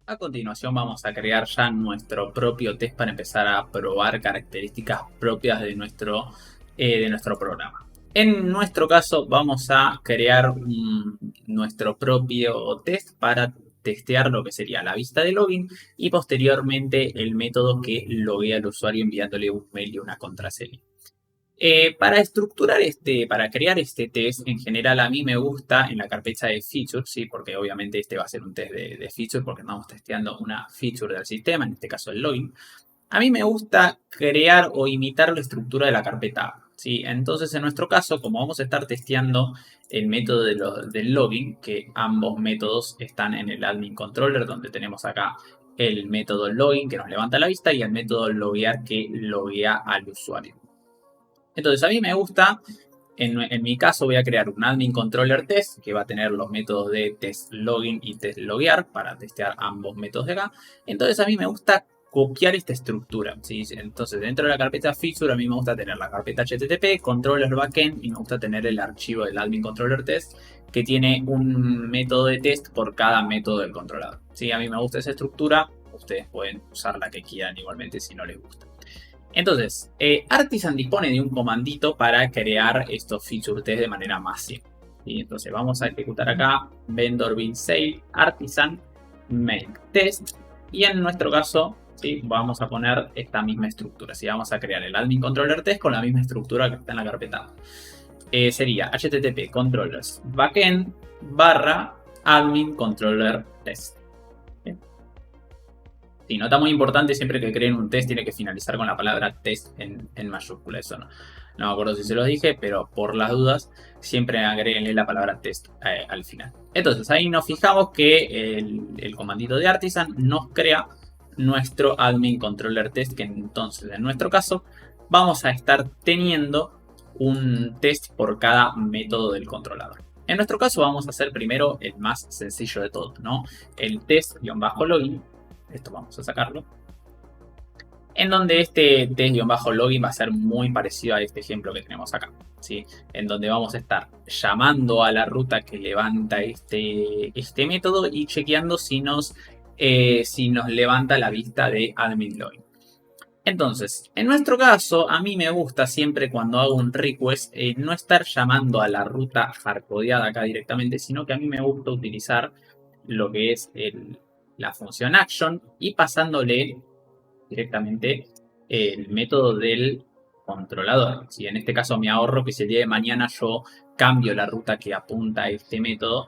A continuación vamos a crear ya nuestro propio test para empezar a probar características propias de nuestro programa. En nuestro caso vamos a crear nuestro propio test para testear lo que sería la vista de login y posteriormente el método que loguea al usuario enviándole un mail y una contraseña. Para crear este test, en general a mí me gusta en la carpeta de features, ¿sí? Porque obviamente este va a ser un test de features porque estamos testeando una feature del sistema, en este caso el login. A mí me gusta crear o imitar la estructura de la carpeta, ¿sí? Entonces en nuestro caso, como vamos a estar testeando el método del login, que ambos métodos están en el admin controller, donde tenemos acá el método login que nos levanta la vista y el método loguear que loguea al usuario. Entonces a mí me gusta, en mi caso voy a crear un admin controller test que va a tener los métodos de test login y test loguear para testear ambos métodos de acá. Entonces a mí me gusta copiar esta estructura, ¿sí? Entonces dentro de la carpeta feature a mí me gusta tener la carpeta HTTP, controller backend y me gusta tener el archivo del admin controller test que tiene un método de test por cada método del controlador. ¿Sí? A mí me gusta esa estructura, ustedes pueden usar la que quieran igualmente si no les gusta. Entonces, Artisan dispone de un comandito para crear estos feature test de manera más simple. ¿Sí? Entonces vamos a ejecutar acá vendor bin save artisan make test y en nuestro caso, ¿sí? Vamos a poner esta misma estructura. ¿Sí? Vamos a crear el admin controller test con la misma estructura que está en la carpeta. Sería http controllers backend barra admin controller test. Sí, nota muy importante, siempre que creen un test tiene que finalizar con la palabra test en mayúscula. Eso no me acuerdo si se los dije, pero por las dudas siempre agréguenle la palabra test al final. Entonces ahí nos fijamos que el comandito de Artisan nos crea nuestro admin controller test, que entonces en nuestro caso vamos a estar teniendo un test por cada método del controlador. En nuestro caso vamos a hacer primero el más sencillo de todos, ¿no? El test-login. Esto vamos a sacarlo. En donde este test-login va a ser muy parecido a este ejemplo que tenemos acá. ¿Sí? En donde vamos a estar llamando a la ruta que levanta este método y chequeando si nos levanta la vista de admin login. Entonces, en nuestro caso, a mí me gusta siempre cuando hago un request no estar llamando a la ruta hardcodeada acá directamente, sino que a mí me gusta utilizar lo que es la función action y pasándole directamente el método del controlador. Si en este caso me ahorro que si el día de mañana yo cambio la ruta que apunta a este método,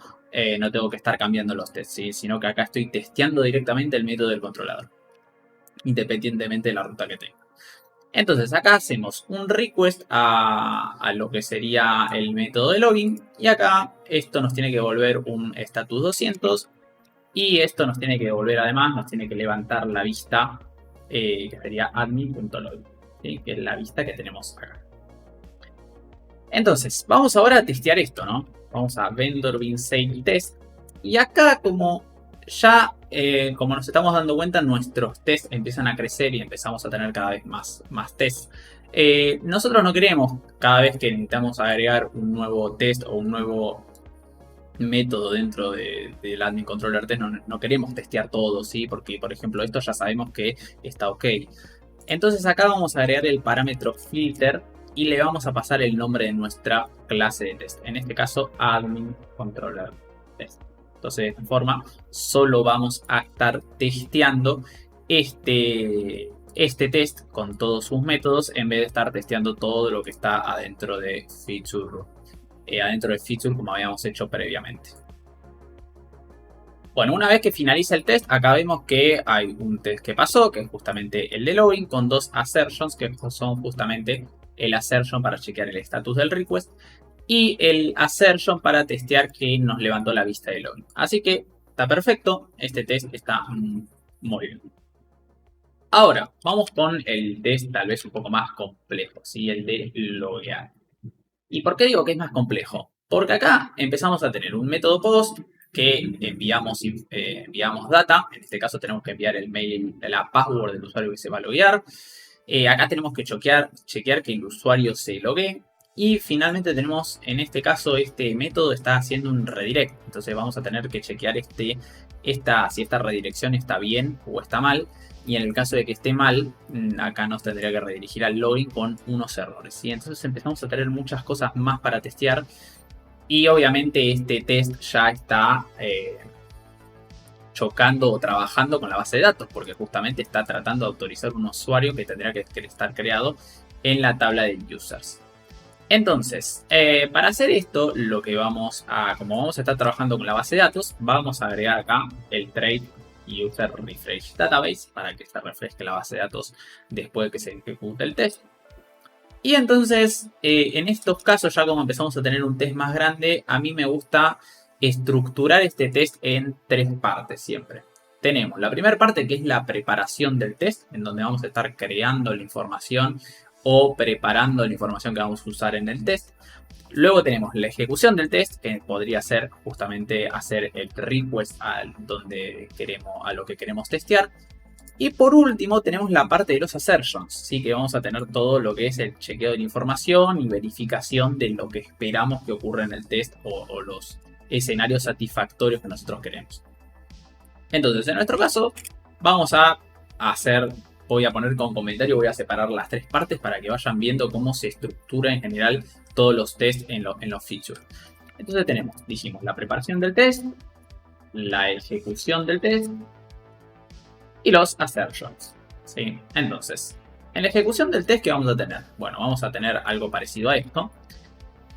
no tengo que estar cambiando los tests, ¿sí? Sino que acá estoy testeando directamente el método del controlador, independientemente de la ruta que tenga. Entonces acá hacemos un request a lo que sería el método de login y acá esto nos tiene que volver un status 200 y esto nos tiene que devolver además, nos tiene que levantar la vista que sería admin.login, ¿sí? Que es la vista que tenemos acá. Entonces, vamos ahora a testear esto, ¿no? Vamos a vendor bin save test. Y acá como ya, como nos estamos dando cuenta, nuestros tests empiezan a crecer y empezamos a tener cada vez más tests. Nosotros no queremos cada vez que necesitamos agregar un nuevo test o un nuevo método dentro del admin controller test, no queremos testear todo, ¿sí? Porque, por ejemplo, esto ya sabemos que está ok. Entonces acá vamos a agregar el parámetro filter y le vamos a pasar el nombre de nuestra clase de test. En este caso, admin controller test. Entonces, de esta forma, solo vamos a estar testeando este test con todos sus métodos en vez de estar testeando todo lo que está adentro de feature como habíamos hecho previamente. Bueno, una vez que finaliza el test, acá vemos que hay un test que pasó, que es justamente el de login, con dos assertions, que son justamente el assertion para chequear el estatus del request y el assertion para testear que nos levantó la vista de login. Así que está perfecto, este test está muy bien. Ahora, vamos con el test tal vez un poco más complejo, ¿sí? El de loguear. ¿Y por qué digo que es más complejo? Porque acá empezamos a tener un método post que enviamos data. En este caso tenemos que enviar el mail, la password del usuario que se va a loguear. Acá tenemos que chequear que el usuario se loguee. Y finalmente tenemos, en este caso, este método está haciendo un redirect. Entonces vamos a tener que chequear si esta redirección está bien o está mal. Y en el caso de que esté mal, acá nos tendría que redirigir al login con unos errores, ¿sí? Entonces empezamos a tener muchas cosas más para testear. Y obviamente este test ya está chocando o trabajando con la base de datos, porque justamente está tratando de autorizar un usuario que tendría que estar creado en la tabla de users. Entonces, para hacer esto, lo que como vamos a estar trabajando con la base de datos, vamos a agregar acá el trade user refresh database para que se refresque la base de datos después de que se ejecute el test. Y entonces, en estos casos, ya como empezamos a tener un test más grande, a mí me gusta estructurar este test en 3 partes siempre. Tenemos la primera parte, que es la preparación del test, en donde vamos a estar creando la información o preparando la información que vamos a usar en el test. Luego tenemos la ejecución del test, que podría ser justamente hacer el request a lo que queremos testear. Y por último tenemos la parte de los assertions, ¿sí? Que vamos a tener todo lo que es el chequeo de la información y verificación de lo que esperamos que ocurra en el test o los escenarios satisfactorios que nosotros queremos. Entonces, en nuestro caso, vamos a voy a poner con comentario, voy a separar las 3 partes para que vayan viendo cómo se estructura en general todos los tests en los features. Entonces dijimos, la preparación del test, la ejecución del test y los assertions, ¿sí? Entonces, en la ejecución del test, ¿qué vamos a tener? Bueno, vamos a tener algo parecido a esto.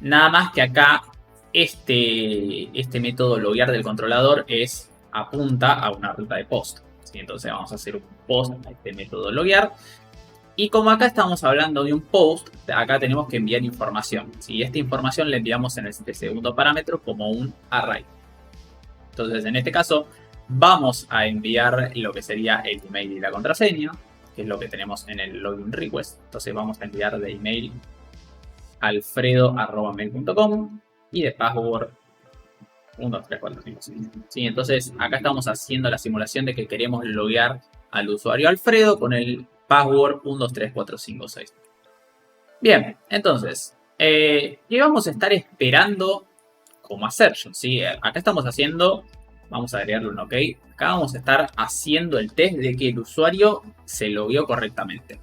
Nada más que acá este método loguear del controlador apunta a una ruta de post, ¿sí? Entonces vamos a hacer un post a este método loguear. Y como acá estamos hablando de un post, acá tenemos que enviar información, ¿sí? Esta información la enviamos en este segundo parámetro como un array. Entonces, en este caso, vamos a enviar lo que sería el email y la contraseña, que es lo que tenemos en el login request. Entonces vamos a enviar de email alfredo@mail.com y de password 1, 2, 3, 4, 5, 6. Sí, entonces acá estamos haciendo la simulación de que queremos loguear al usuario Alfredo con el password 1, 2, 3, 4, 5, 6. Bien, entonces, ¿qué vamos a estar esperando como assertion? ¿Sí? Acá estamos haciendo, vamos a agregarle un OK. Acá vamos a estar haciendo el test de que el usuario se logueó correctamente.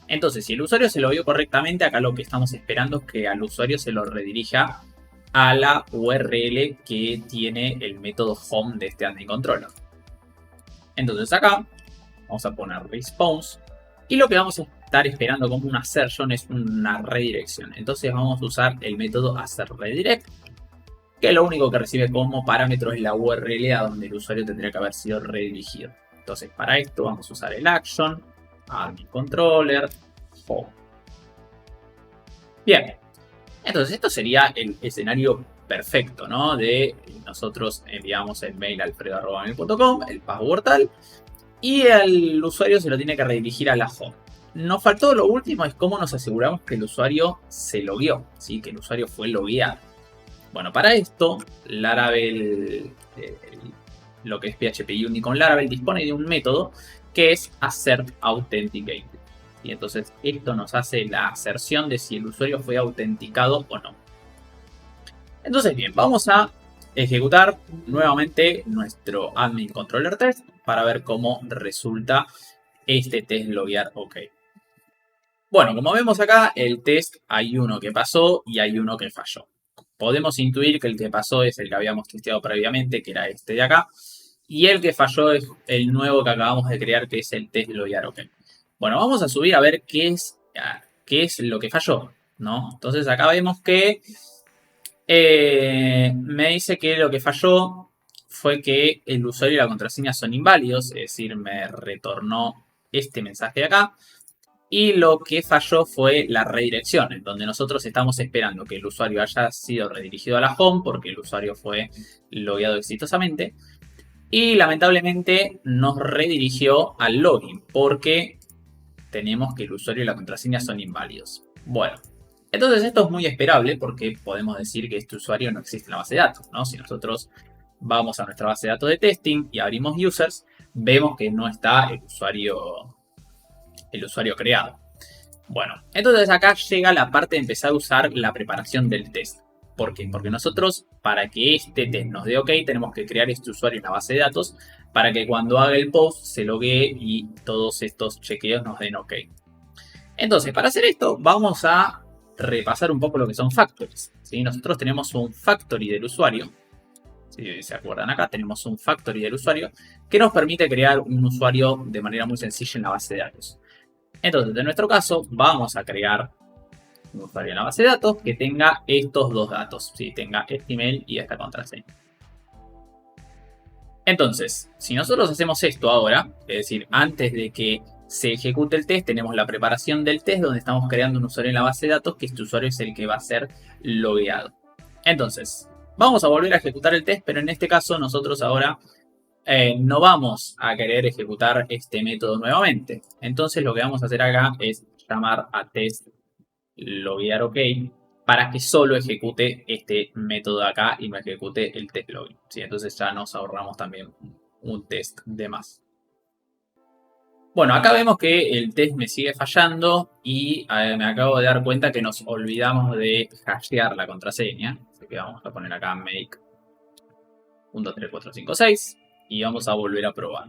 Entonces, si el usuario se logueó correctamente, acá lo que estamos esperando es que al usuario se lo redirija a la URL que tiene el método home de este admin controller. Entonces acá vamos a poner response y lo que vamos a estar esperando como una assertion es una redirección. Entonces vamos a usar el método asserRedirect, que lo único que recibe como parámetro es la URL a donde el usuario tendría que haber sido redirigido. Entonces para esto vamos a usar el action, admin controller, home. Bien, entonces esto sería el escenario perfecto, ¿no? De nosotros enviamos el mail a alfredo@mail.com, el password tal, y el usuario se lo tiene que redirigir a la home. Nos faltó lo último, es cómo nos aseguramos que el usuario se logueó, ¿sí? Que el usuario fue logueado. Bueno, para esto, Laravel, lo que es PHP Unit con Laravel, dispone de un método que es AssertAuthenticated. Y entonces esto nos hace la aserción de si el usuario fue autenticado o no. Entonces bien, vamos a ejecutar nuevamente nuestro admin controller test para ver cómo resulta este test loguear OK. Bueno, como vemos acá, el test hay uno que pasó y hay uno que falló. Podemos intuir que el que pasó es el que habíamos testeado previamente, que era este de acá. Y el que falló es el nuevo que acabamos de crear, que es el test loguear OK. Bueno, vamos a subir a ver qué es lo que falló, ¿no? Entonces acá vemos que me dice que lo que falló fue que el usuario y la contraseña son inválidos, es decir, me retornó este mensaje de acá. Y lo que falló fue la redirección, en donde nosotros estamos esperando que el usuario haya sido redirigido a la home porque el usuario fue logueado exitosamente. Y lamentablemente nos redirigió al login porque tenemos que el usuario y la contraseña son inválidos. Bueno, entonces esto es muy esperable porque podemos decir que este usuario no existe en la base de datos, ¿no? Si nosotros vamos a nuestra base de datos de testing y abrimos users, vemos que no está el usuario creado. Bueno, entonces acá llega la parte de empezar a usar la preparación del test. ¿Por qué? Porque nosotros, para que este test nos dé OK, tenemos que crear este usuario en la base de datos para que cuando haga el post se loguee y todos estos chequeos nos den OK. Entonces, para hacer esto, vamos a repasar un poco lo que son factories, ¿sí? Nosotros tenemos un factory del usuario. Si se acuerdan acá, tenemos un factory del usuario que nos permite crear un usuario de manera muy sencilla en la base de datos. Entonces, en nuestro caso, vamos a crear un usuario en la base de datos que tenga estos dos datos, ¿sí? Tenga este email y esta contraseña. Entonces, si nosotros hacemos esto ahora, es decir, antes de que se ejecute el test, tenemos la preparación del test donde estamos creando un usuario en la base de datos, que este usuario es el que va a ser logueado. Entonces, vamos a volver a ejecutar el test, pero en este caso nosotros ahora no vamos a querer ejecutar este método nuevamente. Entonces lo que vamos a hacer acá es llamar a test loguear OK para que solo ejecute este método de acá y no ejecute el test login, ¿sí? Entonces ya nos ahorramos también un test de más. Bueno, acá vemos que el test me sigue fallando y me acabo de dar cuenta que nos olvidamos de hashear la contraseña. Así que vamos a poner acá make 1234556 y vamos a volver a probar.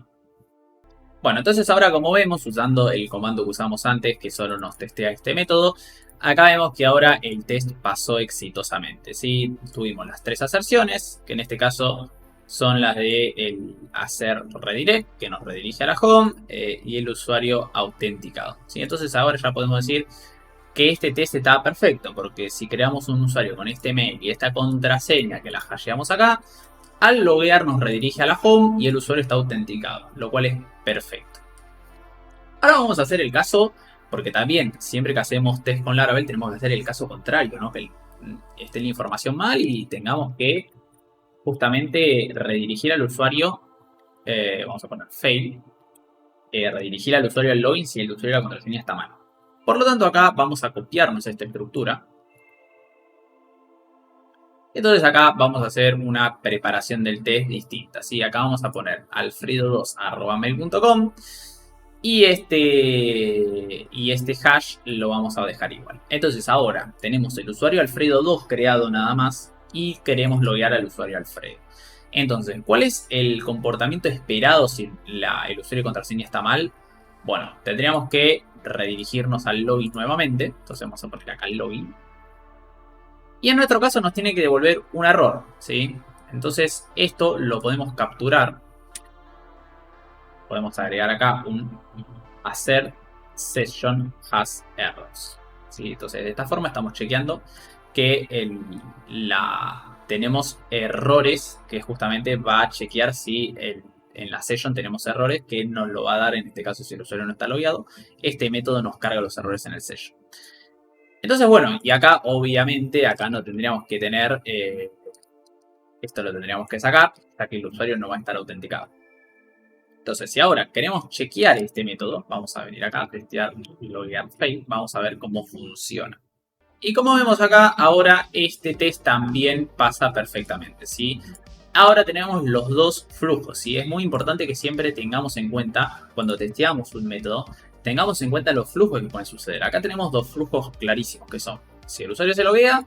Bueno, entonces ahora como vemos, usando el comando que usamos antes, que solo nos testea este método, acá vemos que ahora el test pasó exitosamente, ¿sí? Tuvimos las tres aserciones, que en este caso son las de el hacer redirect, que nos redirige a la home, y el usuario autenticado, ¿sí? Entonces ahora ya podemos decir que este test está perfecto, porque si creamos un usuario con este mail y esta contraseña que la hasheamos acá, al loguear nos redirige a la home y el usuario está autenticado, lo cual es perfecto. Ahora vamos a hacer el caso, porque también siempre que hacemos test con Laravel tenemos que hacer el caso contrario, ¿no? Que esté la información mal y tengamos que justamente redirigir al usuario, vamos a poner fail, redirigir al usuario al login si el usuario y la contraseña está mal. Por lo tanto acá vamos a copiarnos esta estructura. Entonces acá vamos a hacer una preparación del test distinta, ¿sí? Acá vamos a poner alfredo2@mail.com y este hash lo vamos a dejar igual. Entonces ahora tenemos el usuario Alfredo2 creado nada más y queremos loguear al usuario Alfredo. Entonces, ¿cuál es el comportamiento esperado si el usuario y contraseña está mal? Bueno, tendríamos que redirigirnos al login nuevamente. Entonces vamos a poner acá el login. Y en nuestro caso nos tiene que devolver un error, ¿sí? Entonces esto lo podemos capturar. Podemos agregar acá un hacer session has errors, ¿sí? Entonces de esta forma estamos chequeando que tenemos errores, que justamente va a chequear si en la session tenemos errores, que nos lo va a dar en este caso si el usuario no está logueado. Este método nos carga los errores en el session. Entonces, bueno, y acá obviamente, acá no tendríamos que tener, esto lo tendríamos que sacar, ya que el usuario no va a estar autenticado. Entonces, si ahora queremos chequear este método, vamos a venir acá a testear loguear fail, vamos a ver cómo funciona. Y como vemos acá, ahora este test también pasa perfectamente, ¿sí? Ahora tenemos los dos flujos, ¿sí? Es muy importante que siempre tengamos en cuenta, cuando testeamos un método, tengamos en cuenta los flujos que pueden suceder. Acá tenemos dos flujos clarísimos que son, si el usuario se loguea,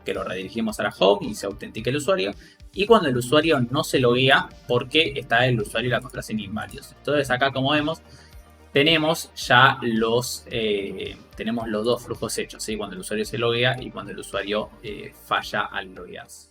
que lo redirigimos a la home y se autentique el usuario, y cuando el usuario no se loguea porque está el usuario y la contraseña inválidos. Entonces acá, como vemos, tenemos ya los dos flujos hechos, ¿sí? Cuando el usuario se loguea y cuando el usuario falla al loguearse.